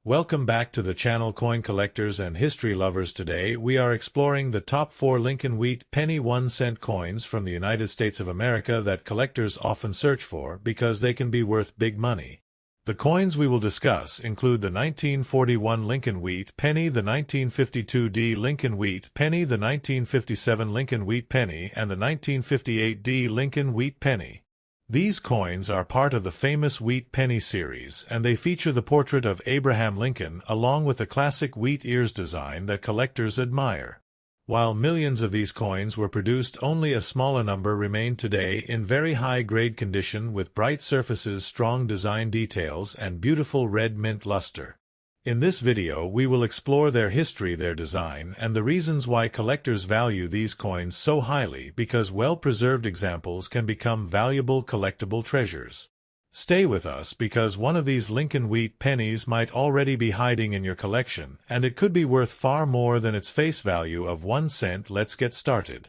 Welcome back to the channel Coin Collectors and History Lovers. Today we are exploring the top 4 Lincoln Wheat penny 1-cent coins from the United States of America that collectors often search for because they can be worth big money. The coins we will discuss include the 1941 Lincoln Wheat penny, the 1952 D Lincoln Wheat penny, the 1957 Lincoln Wheat penny, and the 1958 D Lincoln Wheat penny. These coins are part of the famous Wheat Penny series, and they feature the portrait of Abraham Lincoln along with the classic wheat ears design that collectors admire. While millions of these coins were produced, only a smaller number remain today in very high-grade condition with bright surfaces, strong design details, and beautiful red mint luster. In this video we will explore their history, their design, and the reasons why collectors value these coins so highly, because well-preserved examples can become valuable collectible treasures. Stay with us because one of these Lincoln Wheat pennies might already be hiding in your collection, and it could be worth far more than its face value of 1 cent. Let's get started.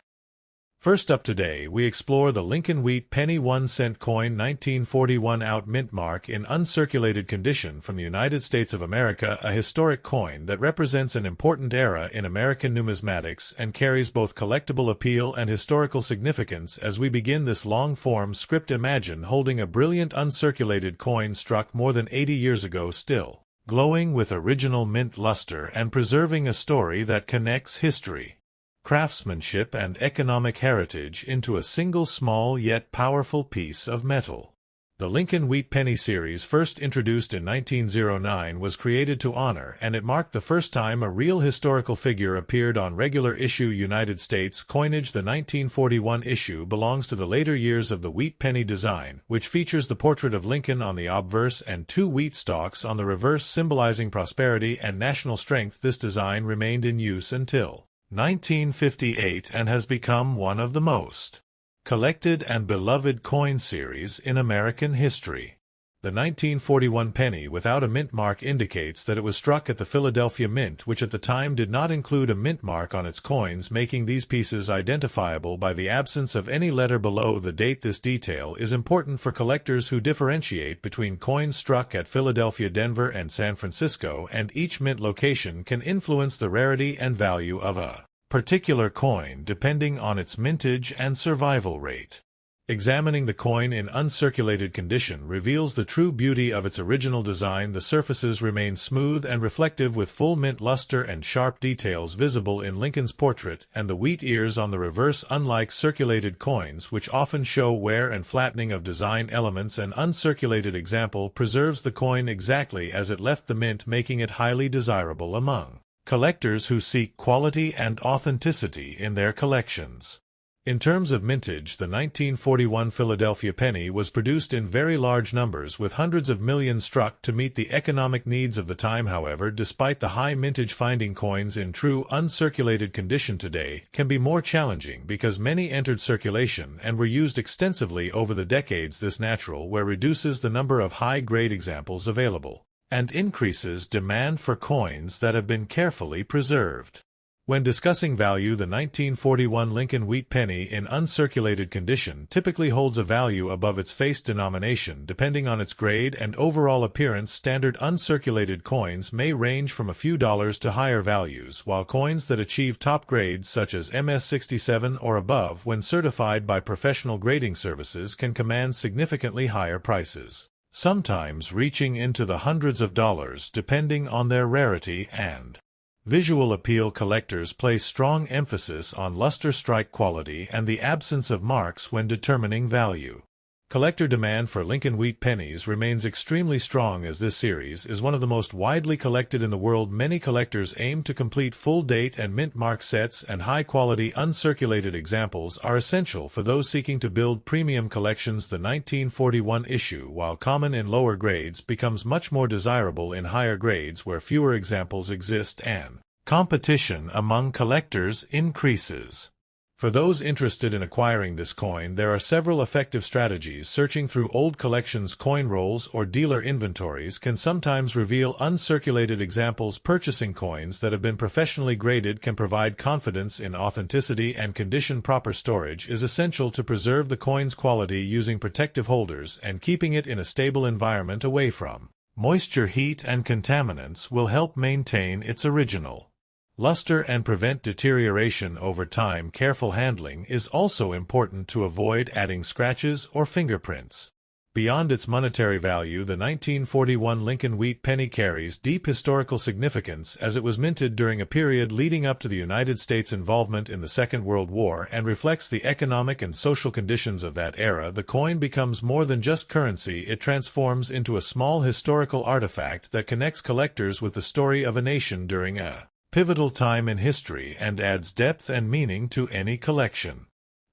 First up today, we explore the Lincoln Wheat penny 1-cent coin, 1941 out mint mark in uncirculated condition from the United States of America, a historic coin that represents an important era in American numismatics and carries both collectible appeal and historical significance. As we begin this long-form script, imagine holding a brilliant uncirculated coin struck more than 80 years ago, still glowing with original mint luster and preserving a story that connects history, craftsmanship, and economic heritage into a single small yet powerful piece of metal. The Lincoln Wheat penny series, first introduced in 1909, was created to honor, and it marked the first time a real historical figure appeared on regular issue United States coinage. The 1941 issue belongs to the later years of the wheat penny design, which features the portrait of Lincoln on the obverse and 2 wheat stalks on the reverse, symbolizing prosperity and national strength. This design remained in use until 1958 and has become one of the most collected and beloved coin series in American history. The 1941 penny without a mint mark indicates that it was struck at the Philadelphia Mint, which at the time did not include a mint mark on its coins, making these pieces identifiable by the absence of any letter below the date. This detail is important for collectors who differentiate between coins struck at Philadelphia, Denver, and San Francisco, and each mint location can influence the rarity and value of a particular coin depending on its mintage and survival rate. Examining the coin in uncirculated condition reveals the true beauty of its original design. The surfaces remain smooth and reflective with full mint luster and sharp details visible in Lincoln's portrait, and the wheat ears on the reverse. Unlike circulated coins, which often show wear and flattening of design elements, an uncirculated example preserves the coin exactly as it left the mint, making it highly desirable among collectors who seek quality and authenticity in their collections. In terms of mintage, the 1941 Philadelphia penny was produced in very large numbers, with hundreds of millions struck to meet the economic needs of the time. However, despite the high mintage, finding coins in true uncirculated condition today can be more challenging because many entered circulation and were used extensively over the decades. This natural wear reduces the number of high-grade examples available and increases demand for coins that have been carefully preserved. When discussing value, the 1941 Lincoln Wheat penny in uncirculated condition typically holds a value above its face denomination depending on its grade and overall appearance. Standard uncirculated coins may range from a few dollars to higher values, while coins that achieve top grades such as MS-67 or above when certified by professional grading services can command significantly higher prices, sometimes reaching into the hundreds of dollars depending on their rarity and visual appeal. Collectors place strong emphasis on luster, strike quality, and the absence of marks when determining value. Collector demand for Lincoln Wheat pennies remains extremely strong, as this series is one of the most widely collected in the world. Many collectors aim to complete full date and mint mark sets, and high-quality uncirculated examples are essential for those seeking to build premium collections. The 1941 issue, while common in lower grades, becomes much more desirable in higher grades where fewer examples exist and competition among collectors increases. For those interested in acquiring this coin, there are several effective strategies. Searching through old collections, coin rolls, or dealer inventories can sometimes reveal uncirculated examples. Purchasing coins that have been professionally graded can provide confidence in authenticity and condition. Proper storage is essential to preserve the coin's quality, using protective holders and keeping it in a stable environment away from Moisture, heat, and contaminants will help maintain its original luster and prevent deterioration over time. Careful handling is also important to avoid adding scratches or fingerprints. Beyond its monetary value, the 1941 Lincoln Wheat penny carries deep historical significance as it was minted during a period leading up to the United States' involvement in the Second World War and reflects the economic and social conditions of that era. The coin becomes more than just currency. It transforms into a small historical artifact that connects collectors with the story of a nation during a pivotal time in history and adds depth and meaning to any collection.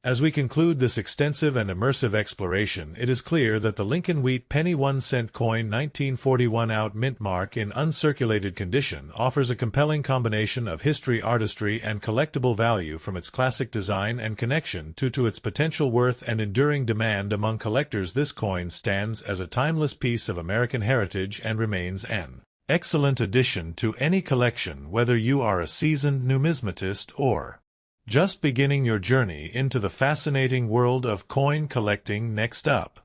As we conclude this extensive and immersive exploration, it is clear that the Lincoln Wheat penny 1-cent coin 1941 out mint mark in uncirculated condition offers a compelling combination of history, artistry, and collectible value. From its classic design and connection to its potential worth and enduring demand among collectors. This coin stands as a timeless piece of American heritage and remains an excellent addition to any collection, whether you are a seasoned numismatist or just beginning your journey into the fascinating world of coin collecting. Next up,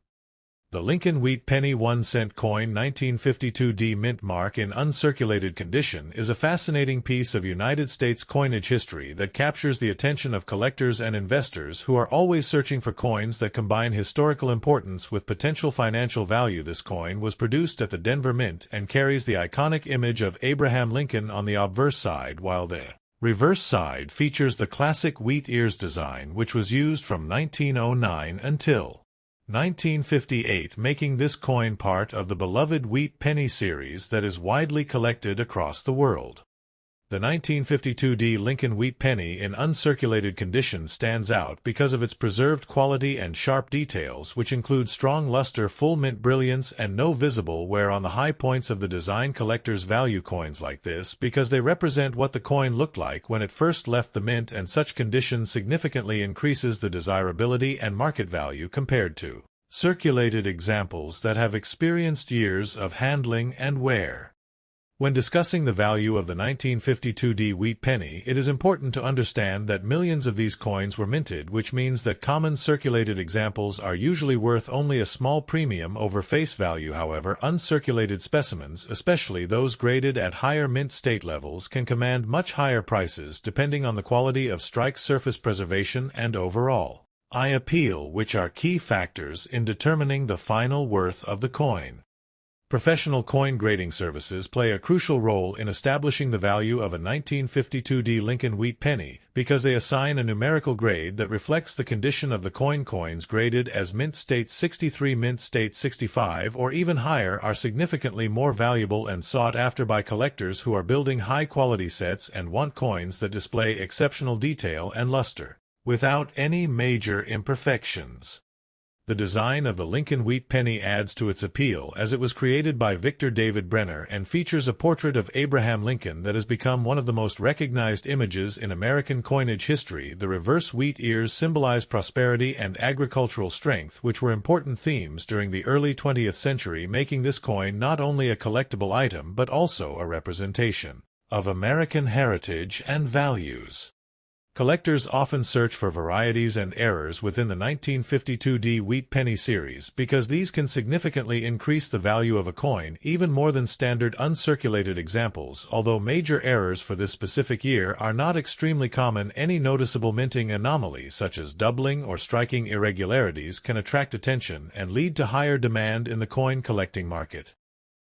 the Lincoln Wheat penny 1-cent coin 1952 mint mark in uncirculated condition is a fascinating piece of United States coinage history that captures the attention of collectors and investors who are always searching for coins that combine historical importance with potential financial value. This coin was produced at the Denver Mint and carries the iconic image of Abraham Lincoln on the obverse side, while the reverse side features the classic wheat ears design, which was used from 1909 until 1958, making this coin part of the beloved wheat penny series that is widely collected across the world. The 1952 Lincoln Wheat penny in uncirculated condition stands out because of its preserved quality and sharp details, which include strong luster, full mint brilliance, and no visible wear on the high points of the design. Collectors value coins like this because they represent what the coin looked like when it first left the mint, and such condition significantly increases the desirability and market value compared to circulated examples that have experienced years of handling and wear. When discussing the value of the 1952 wheat penny, it is important to understand that millions of these coins were minted, which means that common circulated examples are usually worth only a small premium over face value. However, uncirculated specimens, especially those graded at higher mint state levels, can command much higher prices depending on the quality of strike, surface preservation, and overall eye appeal, which are key factors in determining the final worth of the coin. Professional coin grading services play a crucial role in establishing the value of a 1952 Lincoln Wheat penny because they assign a numerical grade that reflects the condition of the coin. Coins graded as mint state 63, mint state 65, or even higher are significantly more valuable and sought after by collectors who are building high-quality sets and want coins that display exceptional detail and luster without any major imperfections. The design of the Lincoln Wheat penny adds to its appeal as it was created by Victor David Brenner and features a portrait of Abraham Lincoln that has become one of the most recognized images in American coinage history. The reverse wheat ears symbolize prosperity and agricultural strength, which were important themes during the early 20th century, making this coin not only a collectible item but also a representation of American heritage and values. Collectors often search for varieties and errors within the 1952 wheat penny series because these can significantly increase the value of a coin, even more than standard uncirculated examples. Although major errors for this specific year are not extremely common, any noticeable minting anomaly such as doubling or striking irregularities can attract attention and lead to higher demand in the coin collecting market.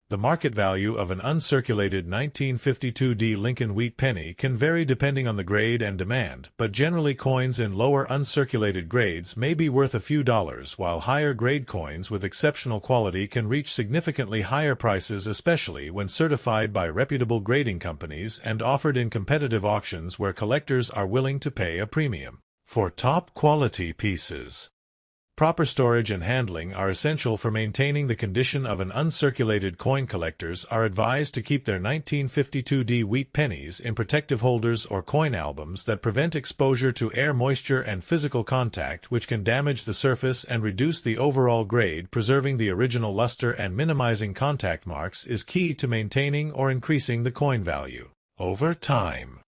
The market value of an uncirculated 1952 Lincoln Wheat penny can vary depending on the grade and demand, but generally coins in lower uncirculated grades may be worth a few dollars, while higher grade coins with exceptional quality can reach significantly higher prices, especially when certified by reputable grading companies and offered in competitive auctions where collectors are willing to pay a premium for top quality pieces. Proper storage and handling are essential for maintaining the condition of an uncirculated coin. Collectors are advised to keep their 1952 wheat pennies in protective holders or coin albums that prevent exposure to air, moisture, and physical contact, which can damage the surface and reduce the overall grade. Preserving the original luster and minimizing contact marks is key to maintaining or increasing the coin value over time.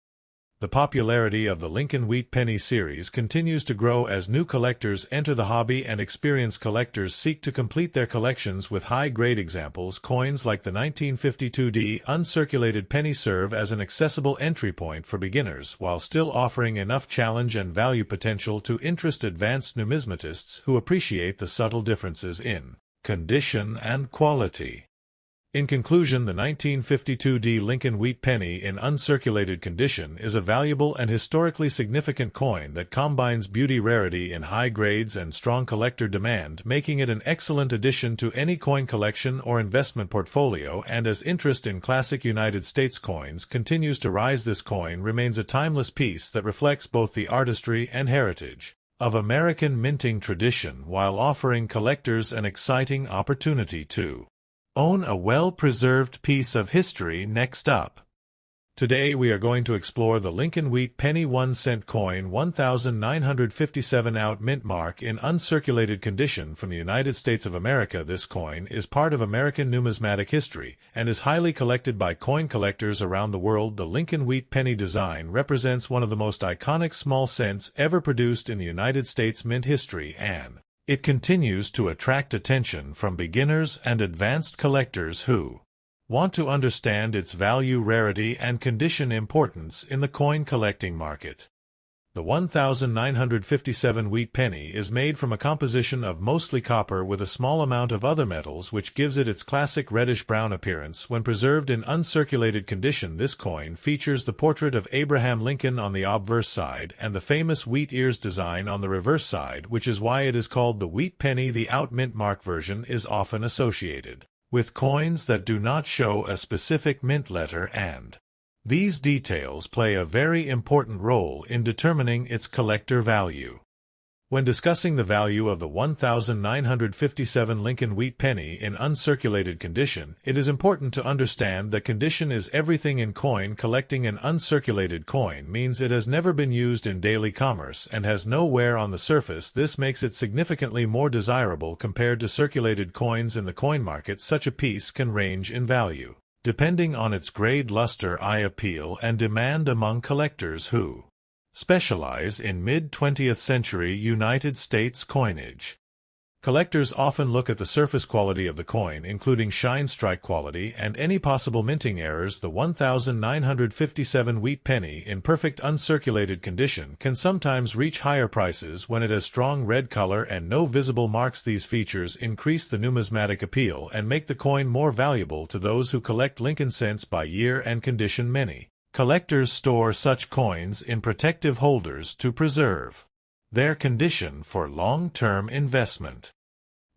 The popularity of the Lincoln Wheat Penny series continues to grow as new collectors enter the hobby and experienced collectors seek to complete their collections with high-grade examples. Coins like the 1952D uncirculated penny serve as an accessible entry point for beginners while still offering enough challenge and value potential to interest advanced numismatists who appreciate the subtle differences in condition and quality. In conclusion, the 1952D Lincoln Wheat Penny in uncirculated condition is a valuable and historically significant coin that combines beauty, rarity in high grades and strong collector demand, making it an excellent addition to any coin collection or investment portfolio. And as interest in classic United States coins continues to rise, this coin remains a timeless piece that reflects both the artistry and heritage of American minting tradition while offering collectors an exciting opportunity to own a well-preserved piece of history. Next up. Today we are going to explore the Lincoln Wheat Penny 1-cent coin 1957 out mint mark in uncirculated condition from the United States of America. This coin is part of American numismatic history and is highly collected by coin collectors around the world. The Lincoln Wheat Penny design represents one of the most iconic small cents ever produced in the United States mint history, and it continues to attract attention from beginners and advanced collectors who want to understand its value, rarity, and condition importance in the coin collecting market. The 1957 wheat penny is made from a composition of mostly copper with a small amount of other metals, which gives it its classic reddish-brown appearance. When preserved in uncirculated condition, this coin features the portrait of Abraham Lincoln on the obverse side and the famous wheat ears design on the reverse side, which is why it is called the wheat penny. The out mint mark version is often associated with coins that do not show a specific mint letter, and these details play a very important role in determining its collector value. When discussing the value of the 1957 Lincoln Wheat Penny in uncirculated condition, it is important to understand that condition is everything in coin collecting. An uncirculated coin means it has never been used in daily commerce and has no wear on the surface. This makes it significantly more desirable compared to circulated coins in the coin market. Such a piece can range in value depending on its grade, luster, eye appeal, and demand among collectors who specialize in mid-20th century United States coinage. Collectors often look at the surface quality of the coin, including shine, strike quality, and any possible minting errors. The 1957 wheat penny in perfect uncirculated condition can sometimes reach higher prices when it has strong red color and no visible marks. These features increase the numismatic appeal and make the coin more valuable to those who collect Lincoln cents by year and condition. Many collectors store such coins in protective holders to preserve their condition for long-term investment.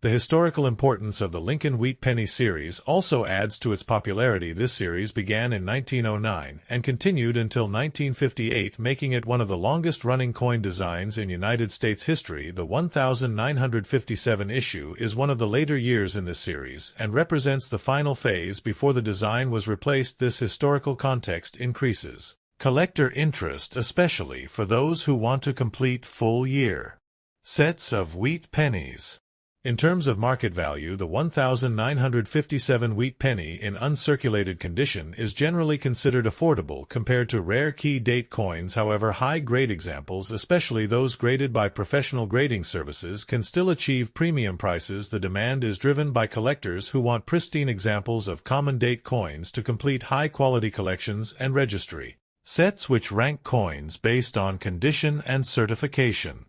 The historical importance of the Lincoln Wheat Penny series also adds to its popularity. This series began in 1909 and continued until 1958, making it one of the longest-running coin designs in United States history. The 1957 issue is one of the later years in this series and represents the final phase before the design was replaced. This historical context increases collector interest, especially for those who want to complete full-year sets of wheat pennies. In terms of market value, the 1957 wheat penny in uncirculated condition is generally considered affordable compared to rare key date coins. However, high-grade examples, especially those graded by professional grading services, can still achieve premium prices. The demand is driven by collectors who want pristine examples of common date coins to complete high-quality collections and registry sets which rank coins based on condition and certification.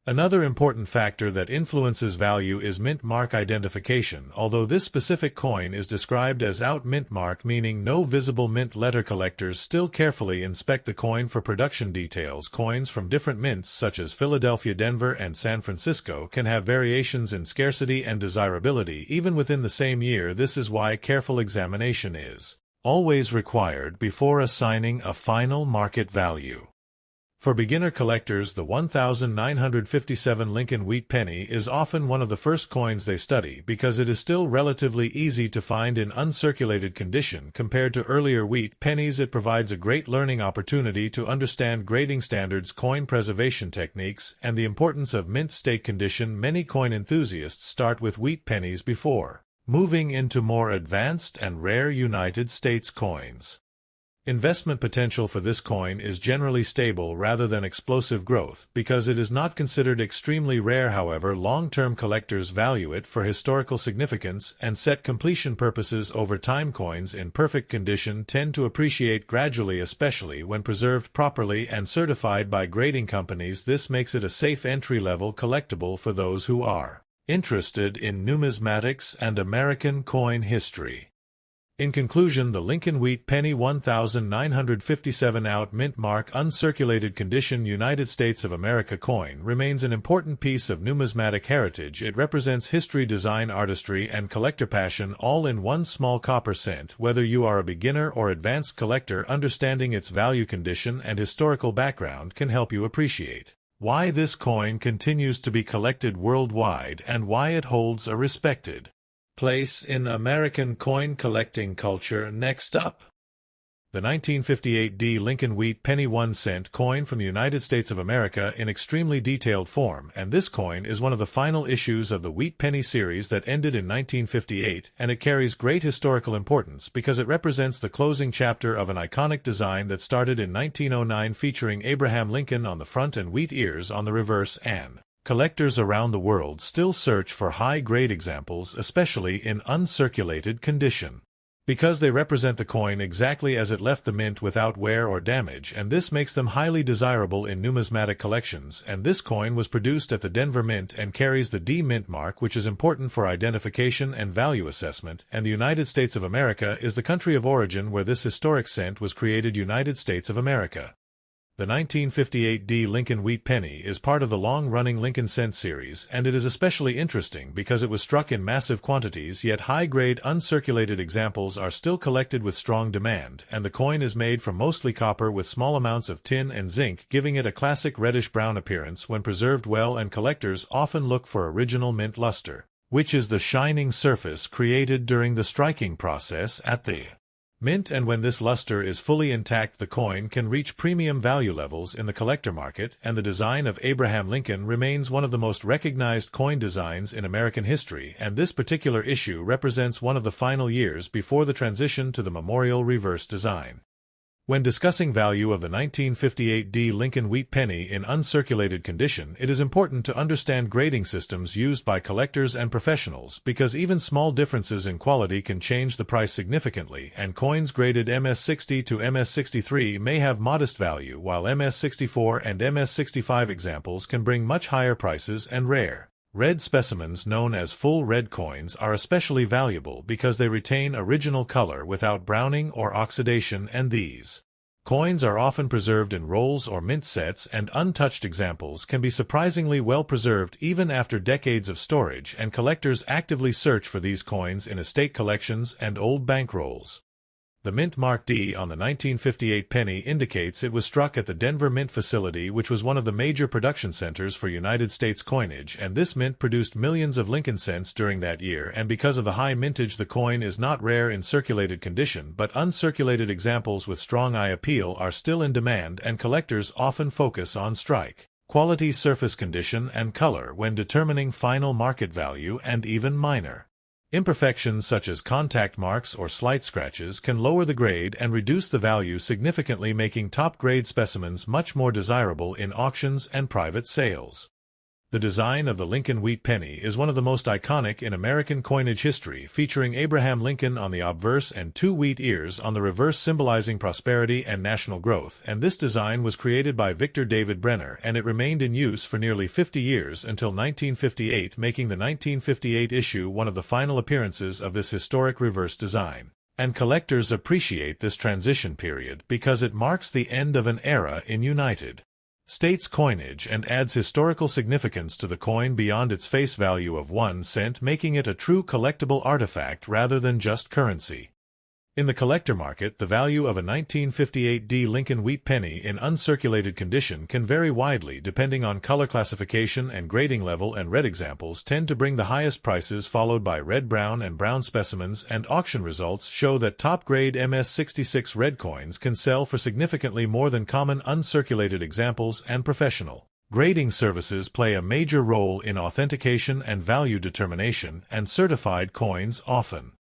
Another important factor that influences value is mint mark identification. Although this specific coin is described as out mint mark, meaning no visible mint letter, collectors still carefully inspect the coin for production details. Coins from different mints such as Philadelphia, Denver, and San Francisco can have variations in scarcity and desirability even within the same year. This is why careful examination is always required before assigning a final market value. For beginner collectors, the 1957 Lincoln Wheat Penny is often one of the first coins they study because it is still relatively easy to find in uncirculated condition compared to earlier wheat pennies. It provides a great learning opportunity to understand grading standards, coin preservation techniques, and the importance of mint state condition. Many coin enthusiasts start with wheat pennies before moving into more advanced and rare United States coins. Investment potential for this coin is generally stable rather than explosive growth because it is not considered extremely rare. However, long-term collectors value it for historical significance and set completion purposes over time. Coins in perfect condition tend to appreciate gradually, especially when preserved properly and certified by grading companies. This makes it a safe entry-level collectible for those who are interested in numismatics and American coin history. In conclusion, the Lincoln Wheat Penny 1957 out mint mark uncirculated condition United States of America coin remains an important piece of numismatic heritage. It represents history, design, artistry, and collector passion all in one small copper cent. Whether you are a beginner or advanced collector, understanding its value, condition, and historical background can help you appreciate why this coin continues to be collected worldwide and why it holds a respected place in American coin collecting culture. Next up, the 1958 D Lincoln Wheat Penny 1 cent coin from the United States of America in extremely detailed form, and this coin is one of the final issues of the Wheat Penny series that ended in 1958, and it carries great historical importance because it represents the closing chapter of an iconic design that started in 1909, featuring Abraham Lincoln on the front and wheat ears on the reverse. Collectors around the world still search for high-grade examples, especially in uncirculated condition, because they represent the coin exactly as it left the mint without wear or damage, and this makes them highly desirable in numismatic collections. And this coin was produced at the Denver Mint and carries the D Mint mark, which is important for identification and value assessment, and the United States of America is the country of origin where this historic cent was created. United States of America. The 1958 D Lincoln Wheat Penny is part of the long-running Lincoln Cent series, and it is especially interesting because it was struck in massive quantities, yet high-grade uncirculated examples are still collected with strong demand, and the coin is made from mostly copper with small amounts of tin and zinc, giving it a classic reddish-brown appearance when preserved well, and collectors often look for original mint luster, which is the shining surface created during the striking process at the mint, and when this luster is fully intact, the coin can reach premium value levels in the collector market. And the design of Abraham Lincoln remains one of the most recognized coin designs in American history, and this particular issue represents one of the final years before the transition to the memorial reverse design. When discussing value of the 1958 D Lincoln Wheat Penny in uncirculated condition, it is important to understand grading systems used by collectors and professionals, because even small differences in quality can change the price significantly, and coins graded MS60 to MS63 may have modest value, while MS64 and MS65 examples can bring much higher prices, and rare red specimens known as full red coins are especially valuable because they retain original color without browning or oxidation, and these coins are often preserved in rolls or mint sets, and untouched examples can be surprisingly well preserved even after decades of storage, and collectors actively search for these coins in estate collections and old bankrolls. The mint mark D on the 1958 penny indicates it was struck at the Denver Mint facility, which was one of the major production centers for United States coinage, and this mint produced millions of Lincoln cents during that year, and because of the high mintage, the coin is not rare in circulated condition, but uncirculated examples with strong eye appeal are still in demand, and collectors often focus on strike quality, surface condition, and color when determining final market value, and even minor imperfections such as contact marks or slight scratches can lower the grade and reduce the value significantly, making top-grade specimens much more desirable in auctions and private sales. The design of the Lincoln Wheat Penny is one of the most iconic in American coinage history, featuring Abraham Lincoln on the obverse and two wheat ears on the reverse, symbolizing prosperity and national growth, and this design was created by Victor David Brenner, and it remained in use for nearly 50 years until 1958, making the 1958 issue one of the final appearances of this historic reverse design. And collectors appreciate this transition period because it marks the end of an era in United States coinage and adds historical significance to the coin beyond its face value of 1 cent, making it a true collectible artifact rather than just currency. In the collector market, the value of a 1958 D Lincoln Wheat Penny in uncirculated condition can vary widely depending on color classification and grading level, and red examples tend to bring the highest prices, followed by red, brown, and brown specimens, and auction results show that top-grade MS66 red coins can sell for significantly more than common uncirculated examples, and professional grading services play a major role in authentication and value determination, and certified coins often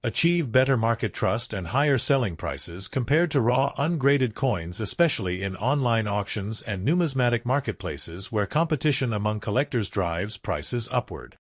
achieve better market trust and higher selling prices compared to raw ungraded coins, especially in online auctions and numismatic marketplaces where competition among collectors drives prices upward.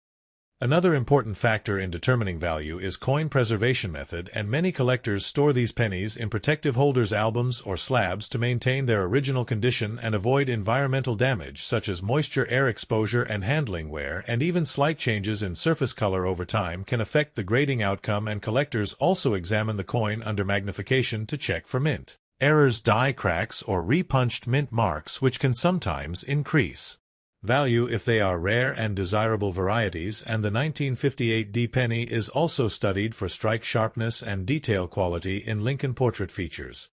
Another important factor in determining value is coin preservation method, and many collectors store these pennies in protective holders, albums, or slabs to maintain their original condition and avoid environmental damage such as moisture, air exposure, and handling wear, and even slight changes in surface color over time can affect the grading outcome, and collectors also examine the coin under magnification to check for mint errors, die cracks, or repunched mint marks, which can sometimes increase value if they are rare and desirable varieties, and the 1958 D penny is also studied for strike sharpness and detail quality in Lincoln portrait features.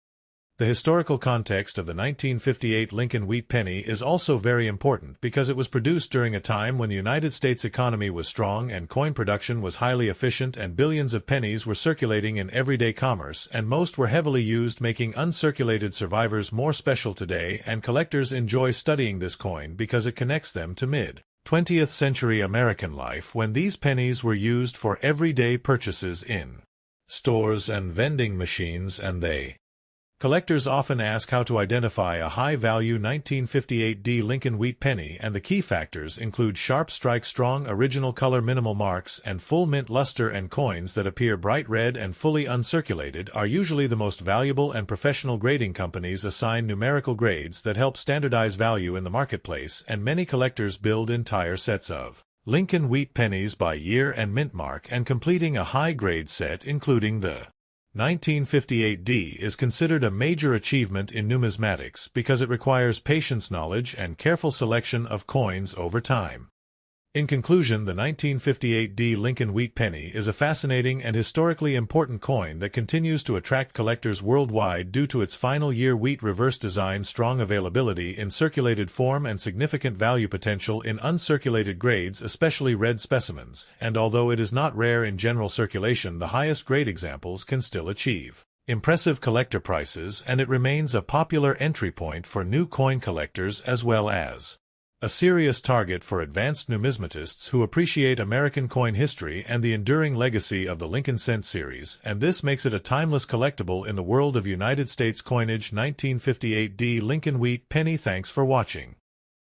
The historical context of the 1958 Lincoln wheat penny is also very important because it was produced during a time when the United States economy was strong and coin production was highly efficient, and billions of pennies were circulating in everyday commerce, and most were heavily used, making uncirculated survivors more special today, and collectors enjoy studying this coin because it connects them to mid-20th century American life when these pennies were used for everyday purchases in stores and vending machines, and collectors often ask how to identify a high-value 1958 D Lincoln wheat penny, and the key factors include sharp strike, strong original color, minimal marks, and full mint luster, and coins that appear bright red and fully uncirculated are usually the most valuable, and professional grading companies assign numerical grades that help standardize value in the marketplace, and many collectors build entire sets of Lincoln wheat pennies by year and mint mark, and completing a high-grade set including the 1958 D is considered a major achievement in numismatics because it requires patience, knowledge, and careful selection of coins over time. In conclusion, the 1958 D Lincoln wheat penny is a fascinating and historically important coin that continues to attract collectors worldwide due to its final year wheat reverse design, strong availability in circulated form, and significant value potential in uncirculated grades, especially red specimens, and although it is not rare in general circulation, the highest grade examples can still achieve impressive collector prices, and it remains a popular entry point for new coin collectors as well as a serious target for advanced numismatists who appreciate American coin history and the enduring legacy of the Lincoln Cent series, and this makes it a timeless collectible in the world of United States coinage. 1958 D Lincoln wheat penny. Thanks for watching.